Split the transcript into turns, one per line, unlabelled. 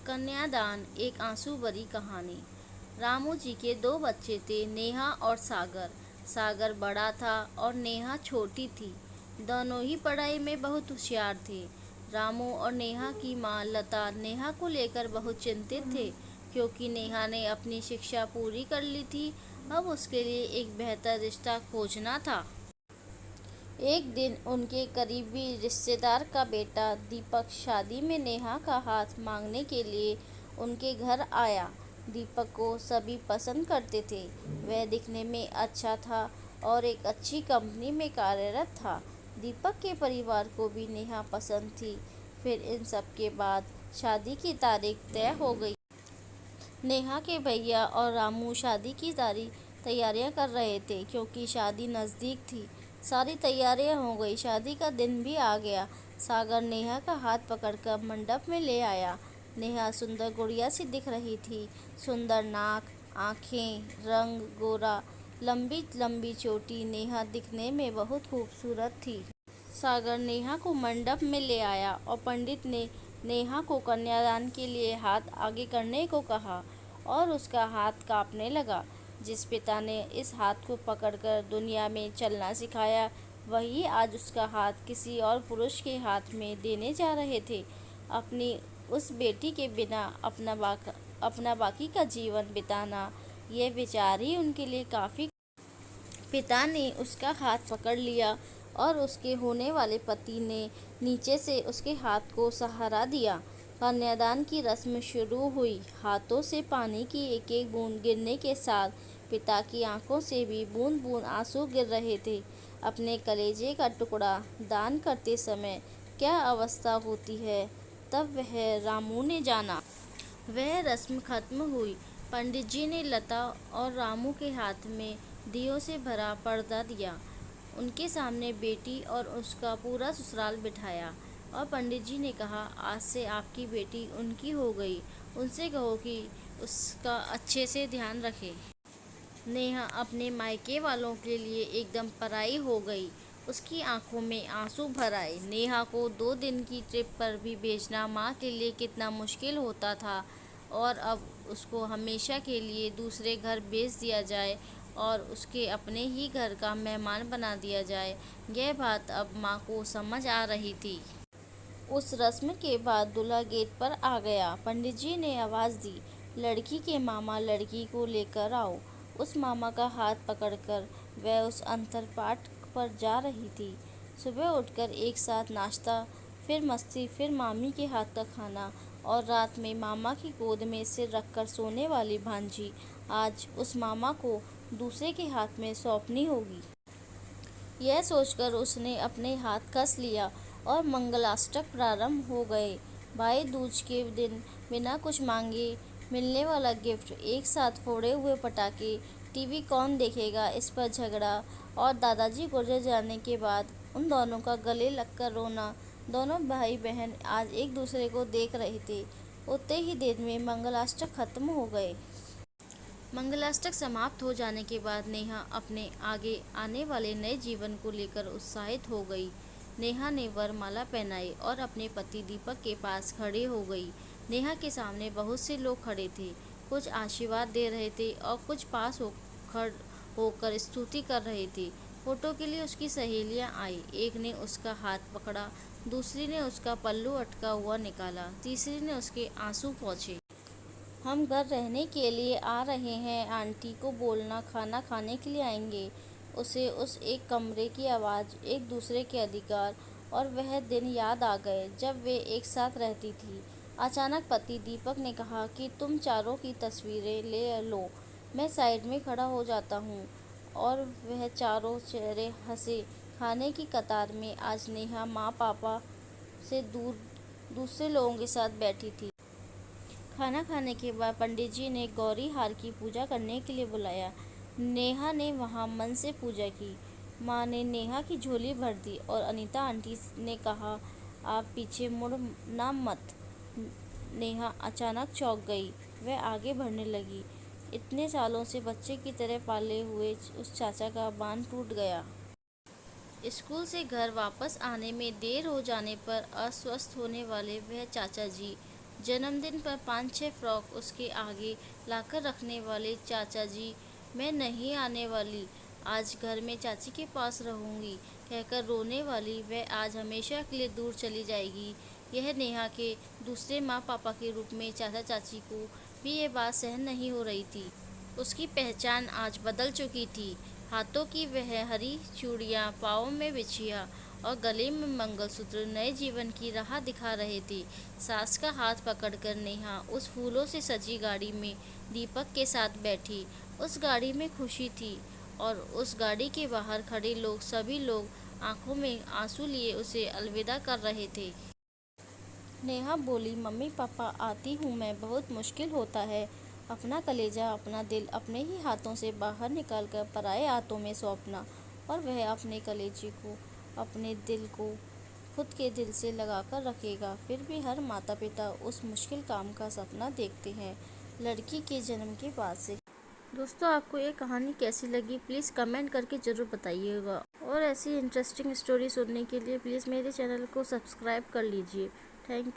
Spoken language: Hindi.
कन्यादान एक आंसू भरी कहानी। रामू जी के दो बच्चे थे, नेहा और सागर। सागर बड़ा था और नेहा छोटी थी। दोनों ही पढ़ाई में बहुत होशियार थे। रामू और नेहा की माँ लता नेहा को लेकर बहुत चिंतित थे, क्योंकि नेहा ने अपनी शिक्षा पूरी कर ली थी। अब उसके लिए एक बेहतर रिश्ता खोजना था। एक दिन उनके करीबी रिश्तेदार का बेटा दीपक शादी में नेहा का हाथ मांगने के लिए उनके घर आया। दीपक को सभी पसंद करते थे। वह दिखने में अच्छा था और एक अच्छी कंपनी में कार्यरत था। दीपक के परिवार को भी नेहा पसंद थी। फिर इन सब के बाद शादी की तारीख तय हो गई। नेहा के भैया और रामू शादी की तैयारियां कर रहे थे, क्योंकि शादी नज़दीक थी। सारी तैयारियां हो गई, शादी का दिन भी आ गया। सागर नेहा का हाथ पकड़कर मंडप में ले आया। नेहा सुंदर गुड़िया सी दिख रही थी। सुंदर नाक, आँखें, रंग गोरा, लंबी लंबी चोटी। नेहा दिखने में बहुत खूबसूरत थी। सागर नेहा को मंडप में ले आया और पंडित ने नेहा को कन्यादान के लिए हाथ आगे करने को कहा और उसका हाथ कांपने लगा। जिस पिता ने इस हाथ को पकड़कर दुनिया में चलना सिखाया, वही आज उसका हाथ किसी और पुरुष के हाथ में देने जा रहे थे। अपनी उस बेटी के बिना अपना बाकी का जीवन बिताना, यह विचार ही उनके लिए काफ़ी। पिता ने उसका हाथ पकड़ लिया और उसके होने वाले पति ने नीचे से उसके हाथ को सहारा दिया। कन्यादान की रस्म शुरू हुई। हाथों से पानी की एक एक बूंद गिरने के साथ पिता की आंखों से भी बूंद बूंद आंसू गिर रहे थे। अपने कलेजे का टुकड़ा दान करते समय क्या अवस्था होती है, तब वह रामू ने जाना। वह रस्म खत्म हुई। पंडित जी ने लता और रामू के हाथ में दियों से भरा पर्दा दिया। उनके सामने बेटी और उसका पूरा ससुराल बिठाया और पंडित जी ने कहा, आज से आपकी बेटी उनकी हो गई। उनसे कहो कि उसका अच्छे से ध्यान रखे। नेहा अपने मायके वालों के लिए एकदम पराई हो गई। उसकी आंखों में आंसू भर आए। नेहा को 2 दिन की ट्रिप पर भी भेजना माँ के लिए कितना मुश्किल होता था, और अब उसको हमेशा के लिए दूसरे घर भेज दिया जाए और उसके अपने ही घर का मेहमान बना दिया जाए, यह बात अब माँ को समझ आ रही थी। उस रस्म के बाद दूल्हा गेट पर आ गया। पंडित जी ने आवाज़ दी, लड़की के मामा लड़की को लेकर आओ। उस मामा का हाथ पकड़कर वह उस अंतरपाट पर जा रही थी। सुबह उठकर एक साथ नाश्ता, फिर मस्ती, फिर मामी के हाथ का खाना और रात में मामा की गोद में सिर रखकर सोने वाली भांजी आज उस मामा को दूसरे के हाथ में सौंपनी होगी। यह सोचकर उसने अपने हाथ कस लिया और मंगलाष्टक प्रारंभ हो गए। भाई दूज के दिन बिना कुछ मांगे मिलने वाला गिफ्ट, एक साथ फोड़े हुए पटाखे, टीवी कौन देखेगा, इस पर झगड़ा और दादाजी गुजर जाने के बाद उन दोनों का गले लगकर रोना। दोनों भाई बहन आज एक दूसरे को देख रहे थे। उतने ही देर में मंगलाष्टक खत्म हो गए। मंगलाष्टक समाप्त हो जाने के बाद नेहा अपने आगे आने वाले नए जीवन को लेकर उत्साहित हो गई। नेहा ने वरमाला पहनाई और अपने पति दीपक के पास खड़े हो गई। नेहा के सामने बहुत से लोग खड़े थे। कुछ आशीर्वाद दे रहे थे और कुछ पास होकर स्तुति कर रहे थे। फोटो के लिए उसकी सहेलियां आई। एक ने उसका हाथ पकड़ा, दूसरी ने उसका पल्लू अटका हुआ निकाला, तीसरी ने उसके आंसू पोंछे। हम घर रहने के लिए आ रहे हैं, आंटी को बोलना खाना खाने के लिए आएंगे। उसे उस एक कमरे की आवाज़, एक दूसरे के अधिकार और वह दिन याद आ गए जब वे एक साथ रहती थी। अचानक पति दीपक ने कहा कि तुम चारों की तस्वीरें ले लो, मैं साइड में खड़ा हो जाता हूँ। और वह चारों चेहरे हंसे। खाने की कतार में आज नेहा माँ पापा से दूर दूसरे लोगों के साथ बैठी थी। खाना खाने के बाद पंडित जी ने गौरी हार की पूजा करने के लिए बुलाया। नेहा ने वहां मन से पूजा की। माँ ने नेहा की झोली भर दी और अनीता आंटी ने कहा, आप पीछे मुड़ना मत। नेहा अचानक चौंक गई। वह आगे बढ़ने लगी। इतने सालों से बच्चे की तरह पाले हुए उस चाचा का बांध टूट गया। स्कूल से घर वापस आने में देर हो जाने पर अस्वस्थ होने वाले वह चाचा जी जन्मदिन पर 5-6 फ्रॉक उसके आगे लाकर रखने वाले चाचा जी, मैं नहीं आने वाली, आज घर में चाची के पास रहूंगी कहकर रोने वाली वह आज हमेशा के लिए दूर चली जाएगी। यह नेहा के दूसरे माँ पापा के रूप में चाचा चाची को भी ये बात सहन नहीं हो रही थी। उसकी पहचान आज बदल चुकी थी। हाथों की वह हरी चूड़ियाँ, पाँवों में बिछिया और गले में मंगलसूत्र नए जीवन की राह दिखा रहे थे। सास का हाथ पकड़कर नेहा उस फूलों से सजी गाड़ी में दीपक के साथ बैठी। उस गाड़ी में खुशी थी और उस गाड़ी के बाहर खड़े लोग, सभी लोग आंखों में आंसू लिए उसे अलविदा कर रहे थे। नेहा बोली, मम्मी पापा आती हूँ मैं, बहुत मुश्किल होता है अपना कलेजा, अपना दिल अपने ही हाथों से बाहर निकालकर पराए हाथों में सौंपना। और वह अपने कलेजे को, अपने दिल को खुद के दिल से लगा कर रखेगा। फिर भी हर माता पिता उस मुश्किल काम का सपना देखते हैं लड़की के जन्म के बाद से। दोस्तों, आपको ये कहानी कैसी लगी प्लीज़ कमेंट करके ज़रूर बताइएगा। और ऐसी इंटरेस्टिंग स्टोरी सुनने के लिए प्लीज़ मेरे चैनल को सब्सक्राइब कर लीजिए। Thank you.